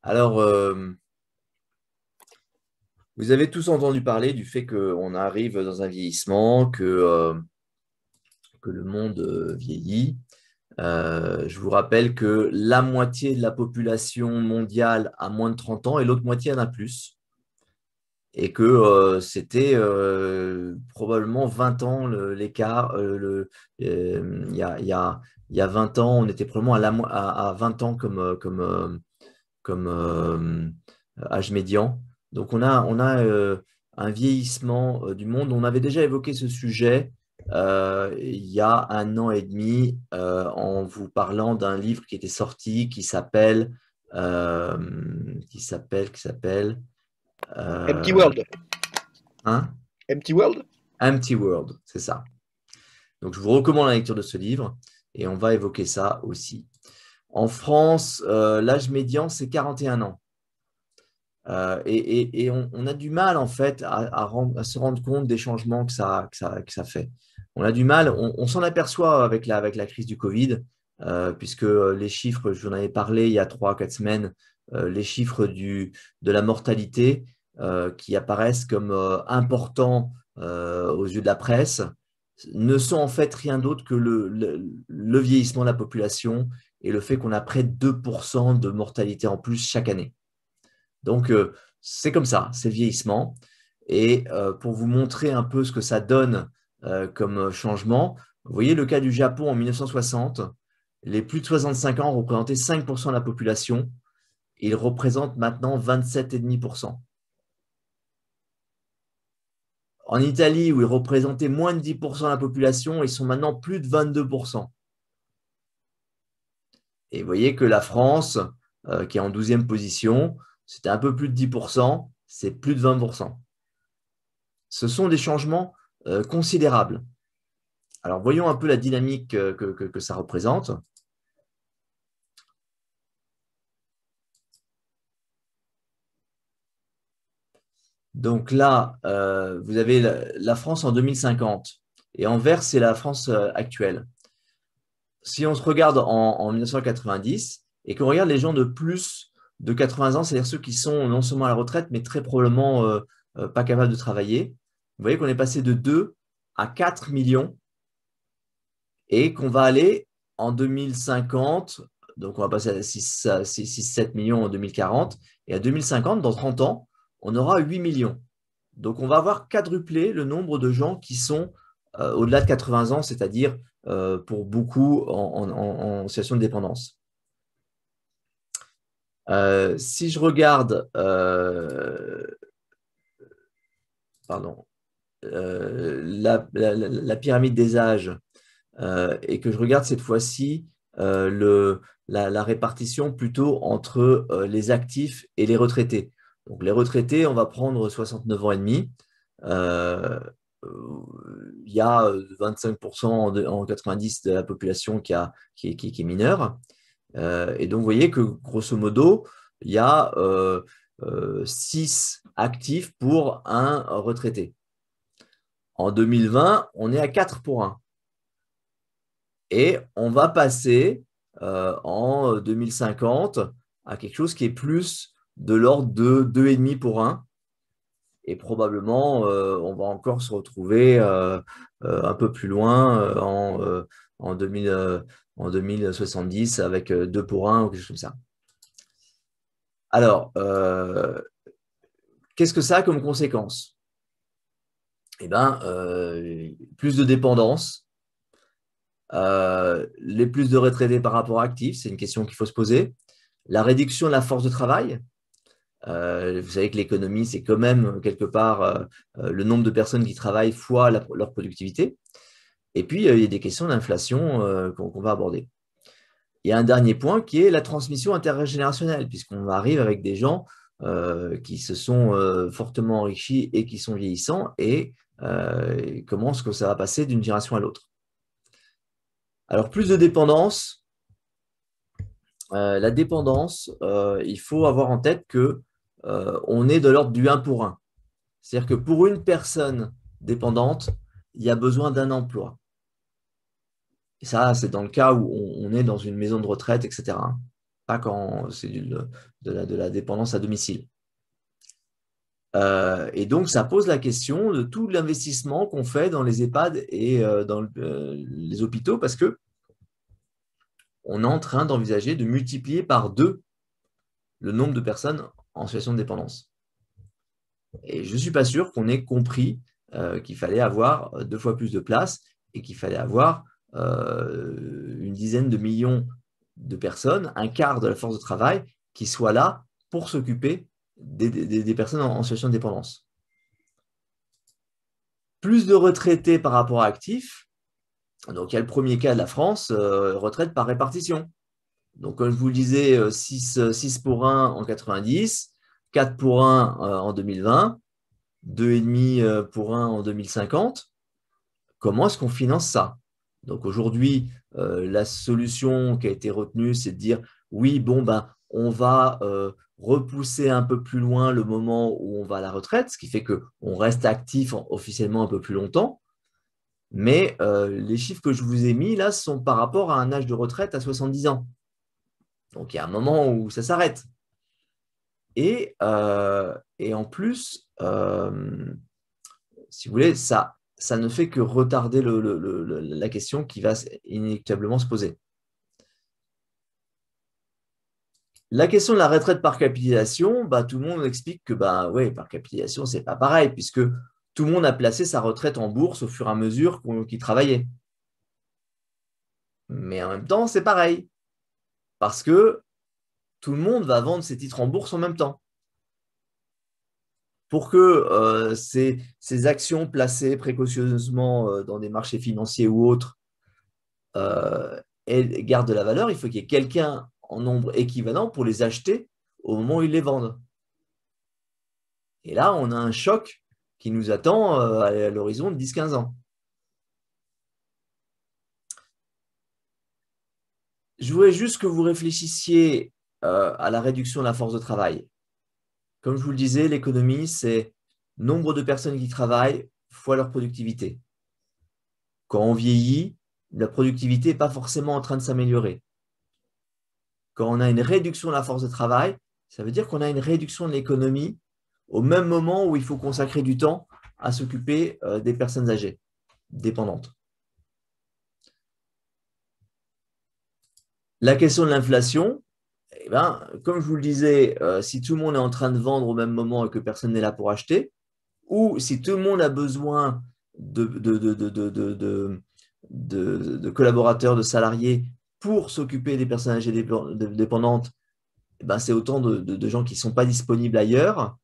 Alors, vous avez tous entendu parler du fait qu'on arrive dans un vieillissement, que le monde vieillit. Je vous rappelle que la moitié de la population mondiale a moins de 30 ans et l'autre moitié en a plus. Et que c'était probablement 20 ans l'écart. Il y a 20 ans, on était probablement à 20 ans comme âge médian. Donc, on a un vieillissement du monde. On avait déjà évoqué ce sujet il y a un an et demi en vous parlant d'un livre qui était sorti euh, qui s'appelle Empty euh, World. hein Empty World. Empty World, c'est ça. Donc, je vous recommande la lecture de ce livre et on va évoquer ça aussi. En France, l'âge médian, c'est 41 ans. Et on a du mal en fait à se rendre compte des changements que ça fait. On a du mal, on s'en aperçoit avec la crise du Covid, puisque les chiffres, je vous en avais parlé il y a 3 ou 4 semaines, les chiffres de la mortalité qui apparaissent comme importants aux yeux de la presse ne sont en fait rien d'autre que le vieillissement de la population et le fait qu'on a près de 2% de mortalité en plus chaque année. Donc, c'est comme ça, c'est le vieillissement. Et pour vous montrer un peu ce que ça donne comme changement, vous voyez le cas du Japon en 1960. Les plus de 65 ans représentaient 5% de la population. Ils représentent maintenant 27,5%. En Italie, où ils représentaient moins de 10% de la population, ils sont maintenant plus de 22%. Et vous voyez que la France, qui est en 12e position, c'était un peu plus de 10%, c'est plus de 20%. Ce sont des changements considérables. Alors, voyons un peu la dynamique que ça représente. Donc là, vous avez la France en 2050 et en vert, c'est la France actuelle. Si on se regarde en 1990 et qu'on regarde les gens de plus de 80 ans, c'est-à-dire ceux qui sont non seulement à la retraite, mais très probablement pas capables de travailler, vous voyez qu'on est passé de 2 à 4 millions et qu'on va aller en 2050, donc on va passer à 6-7 millions en 2040, et à 2050, dans 30 ans, on aura 8 millions. Donc on va avoir quadruplé le nombre de gens qui sont au-delà de 80 ans, c'est-à-dire pour beaucoup en situation de dépendance. Si je regarde pardon, la pyramide des âges, et que je regarde cette fois-ci la répartition plutôt entre les actifs et les retraités. Donc les retraités, on va prendre 69 ans et demi. Il y a 25% en 90 de la population qui est mineure. Et donc, vous voyez que grosso modo, il y a 6 actifs pour un retraité. En 2020, on est à 4 pour 1. Et on va passer en 2050 à quelque chose qui est plus de l'ordre de 2,5 pour 1. Et probablement, on va encore se retrouver un peu plus loin en 2070 avec 2 pour 1 ou quelque chose comme ça. Alors, qu'est-ce que ça a comme conséquence? Eh bien, plus de dépendance, les plus de retraités par rapport à actifs, c'est une question qu'il faut se poser. La réduction de la force de travail. Vous savez que l'économie, c'est quand même quelque part le nombre de personnes qui travaillent fois leur productivité. Et puis, il y a des questions d'inflation qu'on va aborder. Il y a un dernier point qui est la transmission intergénérationnelle, puisqu'on arrive avec des gens qui se sont fortement enrichis et qui sont vieillissants, et comment est-ce que ça va passer d'une génération à l'autre. Alors, plus de dépendance. La dépendance, il faut avoir en tête que on est de l'ordre du 1 pour 1. C'est-à-dire que pour une personne dépendante, il y a besoin d'un emploi. Et ça, c'est dans le cas où on est dans une maison de retraite, etc. pas quand c'est de la dépendance à domicile. Et donc, ça pose la question de tout l'investissement qu'on fait dans les EHPAD et dans les hôpitaux, parce que on est en train d'envisager de multiplier par 2 le nombre de personnes en situation de dépendance. Et je ne suis pas sûr qu'on ait compris qu'il fallait avoir 2 fois plus de places et qu'il fallait avoir une dizaine de millions de personnes, un quart de la force de travail, qui soient là pour s'occuper des personnes en situation de dépendance. Plus de retraités par rapport à actifs. Donc, il y a le premier cas de la France, retraite par répartition. Donc, comme je vous le disais, 6 pour 1 en 90, 4 pour 1 en 2020, 2,5 pour 1 en 2050. Comment est-ce qu'on finance ça? Donc, aujourd'hui, la solution qui a été retenue, c'est de dire, oui, bon, ben, on va repousser un peu plus loin le moment où on va à la retraite, ce qui fait qu'on reste actif officiellement un peu plus longtemps. Mais les chiffres que je vous ai mis là sont par rapport à un âge de retraite à 70 ans. Donc, il y a un moment où ça s'arrête. Et en plus, si vous voulez, ça ne fait que retarder la question qui va inéluctablement se poser. La question de la retraite par capitalisation, bah, tout le monde explique que bah, ouais, par capitalisation, ce n'est pas pareil, puisque tout le monde a placé sa retraite en bourse au fur et à mesure qu'il travaillait. Mais en même temps, c'est pareil, parce que tout le monde va vendre ses titres en bourse en même temps. Pour que ces actions placées précautionneusement dans des marchés financiers ou autres gardent de la valeur, il faut qu'il y ait quelqu'un en nombre équivalent pour les acheter au moment où ils les vendent. Et là, on a un choc qui nous attend à l'horizon de 10-15 ans. Je voudrais juste que vous réfléchissiez à la réduction de la force de travail. Comme je vous le disais, l'économie, c'est nombre de personnes qui travaillent fois leur productivité. Quand on vieillit, la productivité n'est pas forcément en train de s'améliorer. Quand on a une réduction de la force de travail, ça veut dire qu'on a une réduction de l'économie au même moment où il faut consacrer du temps à s'occuper des personnes âgées, dépendantes. La question de l'inflation, eh ben, comme je vous le disais, si tout le monde est en train de vendre au même moment et que personne n'est là pour acheter, ou si tout le monde a besoin de collaborateurs, de salariés pour s'occuper des personnes âgées dépendantes, eh ben, c'est autant de gens qui ne sont pas disponibles ailleurs.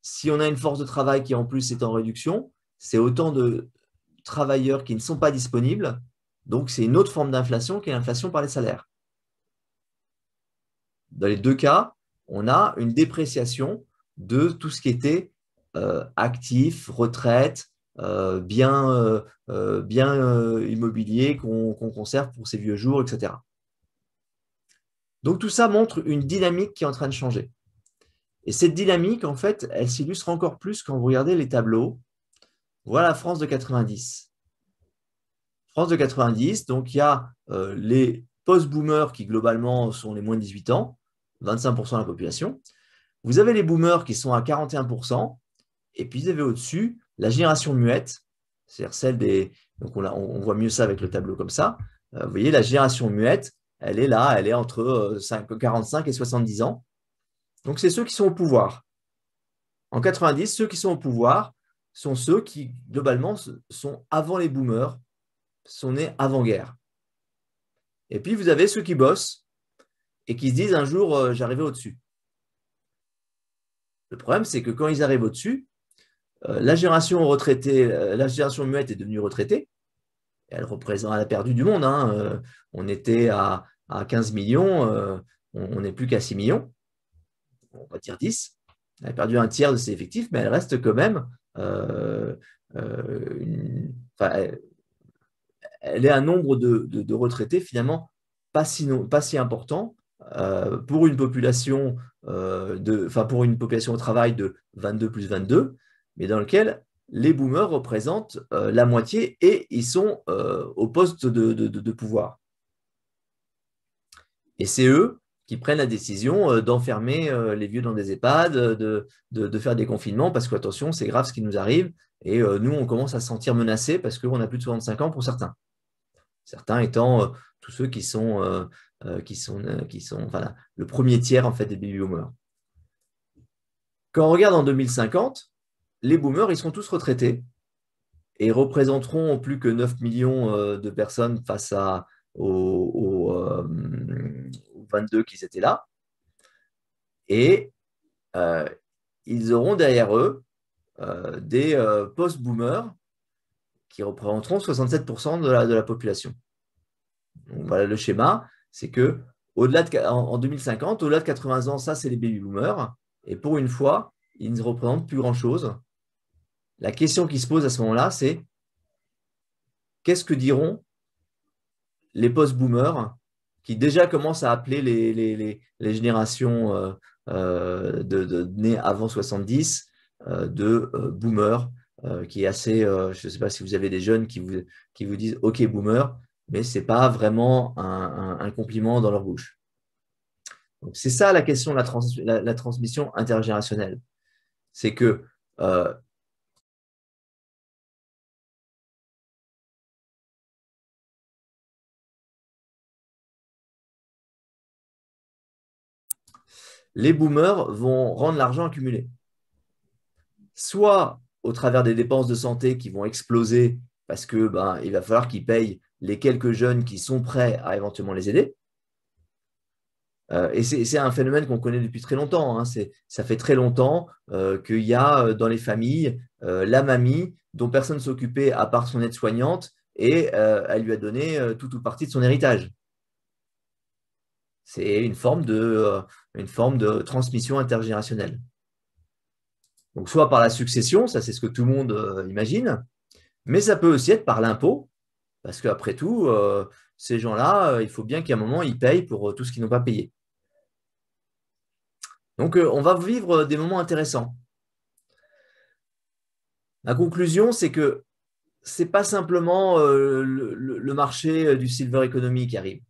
Si on a une force de travail qui en plus est en réduction, c'est autant de travailleurs qui ne sont pas disponibles. Donc, c'est une autre forme d'inflation qui est l'inflation par les salaires. Dans les 2 cas, on a une dépréciation de tout ce qui était actif, retraite, bien immobilier qu'on conserve pour ses vieux jours, etc. Donc, tout ça montre une dynamique qui est en train de changer. Et cette dynamique, en fait, elle s'illustre encore plus quand vous regardez les tableaux. Voilà la France de 90. France de 90, donc il y a les post-boomers qui globalement sont les moins de 18 ans, 25% de la population. Vous avez les boomers qui sont à 41%, et puis vous avez au-dessus la génération muette, c'est-à-dire celle des… Donc on voit mieux ça avec le tableau comme ça. Vous voyez, la génération muette, elle est là, elle est entre 45 et 70 ans. Donc c'est ceux qui sont au pouvoir. En 90, ceux qui sont au pouvoir sont ceux qui, globalement, sont avant les boomers, sont nés avant-guerre. Et puis, vous avez ceux qui bossent et qui se disent un jour, j'arriverai au-dessus. Le problème, c'est que quand ils arrivent au-dessus, la génération retraitée, la génération muette est devenue retraitée. Elle a perdu du monde. Hein. On était à 15 millions, on n'est plus qu'à 6 millions. On va dire 10. Elle a perdu un tiers de ses effectifs, mais elle reste quand même elle est un nombre de retraités finalement pas si important pour une population pour une population au travail de 22 plus 22, mais dans lequel les boomers représentent la moitié et ils sont au poste de pouvoir. Et c'est eux qui prennent la décision d'enfermer les vieux dans des EHPAD, de faire des confinements, parce que, attention, c'est grave ce qui nous arrive. Et nous, on commence à se sentir menacés parce qu'on a plus de 65 ans pour certains. Certains étant tous ceux qui sont voilà, le premier tiers en fait, des baby boomers. Quand on regarde en 2050, les boomers, ils seront tous retraités et représenteront plus que 9 millions de personnes face aux 22 qui étaient là. Et ils auront derrière eux des post-boomers qui représenteront 67% de la population. Donc, voilà le schéma, c'est que en 2050, au-delà de 80 ans, ça c'est les baby boomers. Et pour une fois, ils ne représentent plus grand-chose. La question qui se pose à ce moment-là, c'est qu'est-ce que diront les post-boomers qui déjà commencent à appeler les générations nées avant 70 de boomers, qui est assez, je ne sais pas si vous avez des jeunes qui vous disent « Ok, boomer », mais ce n'est pas vraiment un compliment dans leur bouche. C'est ça la question de la transmission intergénérationnelle. C'est que les boomers vont rendre l'argent accumulé. Soit au travers des dépenses de santé qui vont exploser parce que il va falloir qu'ils payent les quelques jeunes qui sont prêts à éventuellement les aider. Et c'est un phénomène qu'on connaît depuis très longtemps. Hein. Ça fait très longtemps qu'il y a dans les familles la mamie dont personne ne s'occupait à part son aide-soignante et elle lui a donné tout ou partie de son héritage. C'est une forme de transmission intergénérationnelle. Donc, soit par la succession, ça c'est ce que tout le monde imagine, mais ça peut aussi être par l'impôt, parce qu'après tout, ces gens-là, il faut bien qu'à un moment, ils payent pour tout ce qu'ils n'ont pas payé. Donc, on va vivre des moments intéressants. La conclusion, c'est que ce n'est pas simplement le marché du silver economy qui arrive.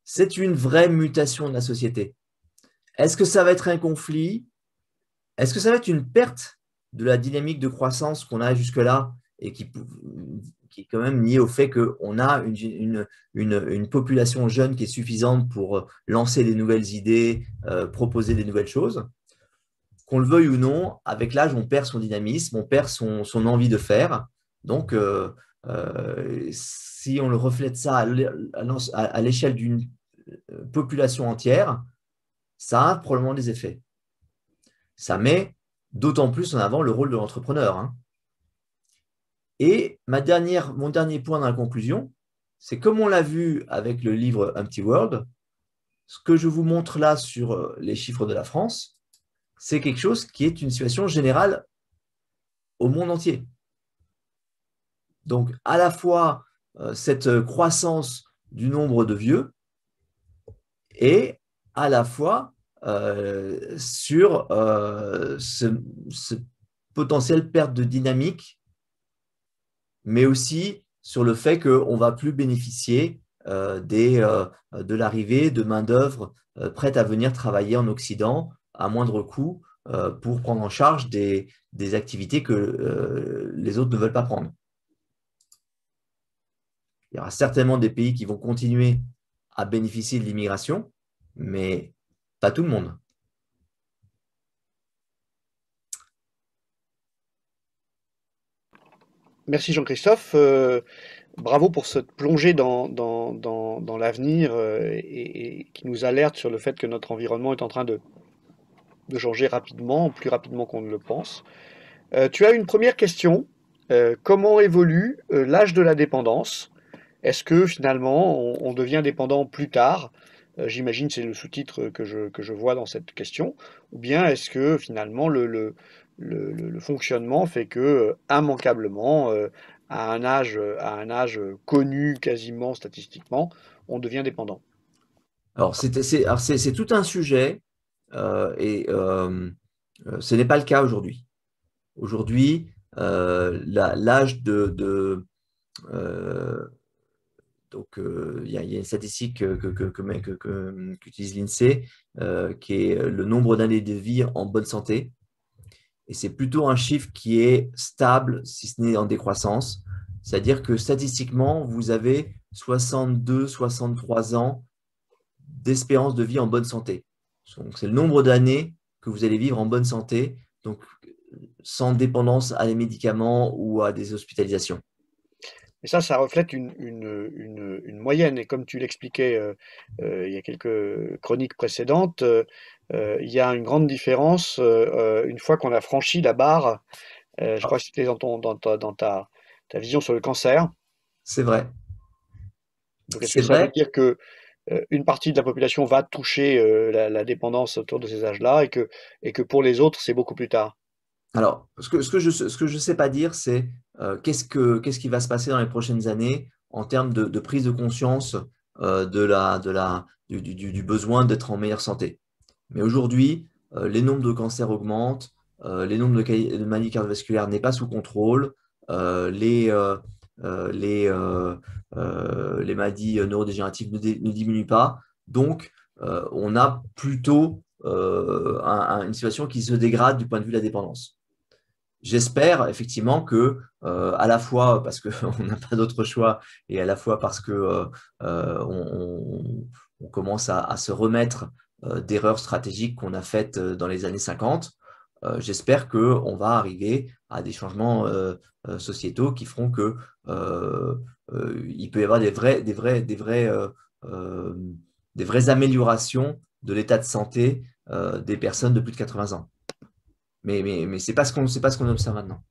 C'est une vraie mutation de la société. Est-ce que ça va être un conflit? Est-ce que ça va être une perte de la dynamique de croissance qu'on a jusque-là et qui est quand même liée au fait qu'on a une population jeune qui est suffisante pour lancer des nouvelles idées, proposer des nouvelles choses? Qu'on le veuille ou non, avec l'âge, on perd son dynamisme, on perd son envie de faire. Donc, si on le reflète ça à l'échelle d'une population entière, ça a probablement des effets. Ça met d'autant plus en avant le rôle de l'entrepreneur. Hein. Et mon dernier point dans la conclusion, c'est comme on l'a vu avec le livre Empty World, ce que je vous montre là sur les chiffres de la France, c'est quelque chose qui est une situation générale au monde entier. Donc, à la fois cette croissance du nombre de vieux et à la fois sur ce potentiel perte de dynamique, mais aussi sur le fait qu'on ne va plus bénéficier de l'arrivée de main-d'œuvre prête à venir travailler en Occident à moindre coût pour prendre en charge des activités que les autres ne veulent pas prendre. Il y aura certainement des pays qui vont continuer à bénéficier de l'immigration, mais pas tout le monde. Merci Jean-Christophe. Bravo pour cette plongée dans l'avenir et qui nous alerte sur le fait que notre environnement est en train de changer rapidement, plus rapidement qu'on ne le pense. Tu as une première question. Comment évolue l'âge de la dépendance? Est-ce que finalement on devient dépendant plus tard? J'imagine c'est le sous-titre que je vois dans cette question. Ou bien est-ce que finalement le fonctionnement fait que immanquablement, à un âge connu quasiment statistiquement, on devient dépendant? Alors, c'est tout un sujet et ce n'est pas le cas aujourd'hui. Aujourd'hui, l'âge il y a une statistique qu'utilise l'INSEE, qui est le nombre d'années de vie en bonne santé. Et c'est plutôt un chiffre qui est stable, si ce n'est en décroissance. C'est-à-dire que statistiquement, vous avez 62, 63 ans d'espérance de vie en bonne santé. Donc, c'est le nombre d'années que vous allez vivre en bonne santé, donc sans dépendance à des médicaments ou à des hospitalisations. Et ça reflète une moyenne. Et comme tu l'expliquais il y a quelques chroniques précédentes, il y a une grande différence une fois qu'on a franchi la barre. Je crois que c'était ta vision sur le cancer. C'est vrai. Donc, est-ce que C'est ça veut vrai. dire que une partie de la population va toucher la dépendance autour de ces âges-là et que pour les autres, c'est beaucoup plus tard? Alors, ce que je sais pas dire, c'est qu'est-ce qui va se passer dans les prochaines années en termes de prise de conscience du besoin d'être en meilleure santé. Mais aujourd'hui, les nombres de cancers augmentent, les nombres de maladies cardiovasculaires n'est pas sous contrôle, les maladies neurodégénératives ne diminuent pas. Donc, on a plutôt une situation qui se dégrade du point de vue de la dépendance. J'espère effectivement que, à la fois parce qu'on n'a pas d'autre choix et à la fois parce que on commence à se remettre d'erreurs stratégiques qu'on a faites dans les années 50, j'espère qu'on va arriver à des changements sociétaux qui feront que il peut y avoir euh, des vraies améliorations de l'état de santé des personnes de plus de 80 ans. Mais ce n'est pas ce qu'on observe maintenant.